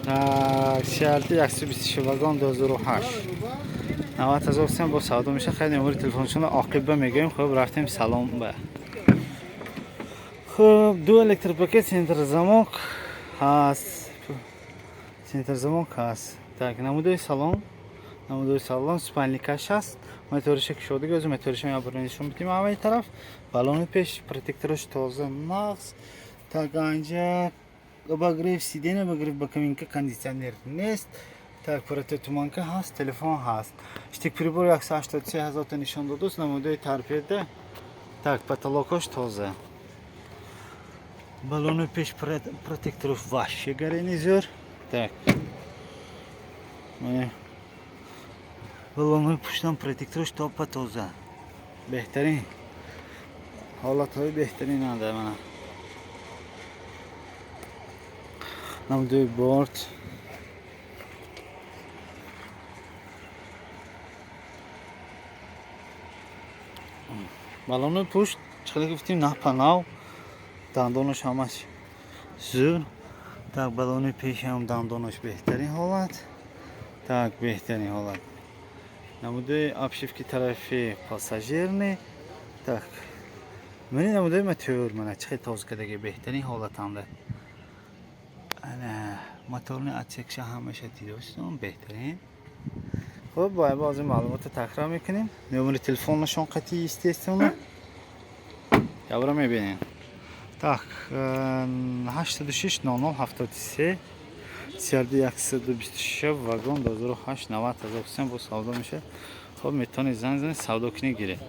سیالتی 120 واگن 2008 90,000 سم با سودا میشه. خیلی نمره تلفنشون عاقبه میگیم. خب رفتیم سلام به. خب دو الکتریک سنتر زمانک هست. سنتر زمانک هست. Так, نمودوی سالن سپانلیکاش هست. موتورش که شده گذاشت. موتورش می آبرونیشون بدیم اول طرف. بالون پیش پروتکتورش تازه نقص. Так, اینجا обогрев сидения, обогрев боковинка, кондиционер نیست. Так, прототуманка هست. تلفن هست. штик прибор 183,000 تا نشان داده است. نمودوی торпеда. Так, потолокش تازه. بالون پیش протекторов вообще гарнизер. Так. بالون پشتم протекторش توپ تازه. بهترین حالتهای بهترین نداره من. نمودوی بورد. بالون پشت چقدر گفتیم نه پناه. دندانش همش زور. Так, بالون پیش هم دندانش بهترین حالت. Так, بهترین حالت. نمودوی обшивки طرفی پاساژیرنی. Так. من نمودوی موتور من چه تازه کردگی بهترین حالت هم داره. موتورنی اتکش همش دیداشتم بهترین. خب باز معلومات تکرار میکنیم. نمره تلفن نشون قطعی استیستونه. یابرا میبینین. Так, 86 00 73 126 вагон 2008 90,000 сом бо савдо меше. Хоб метавонед занг занед савдо кунед гиред.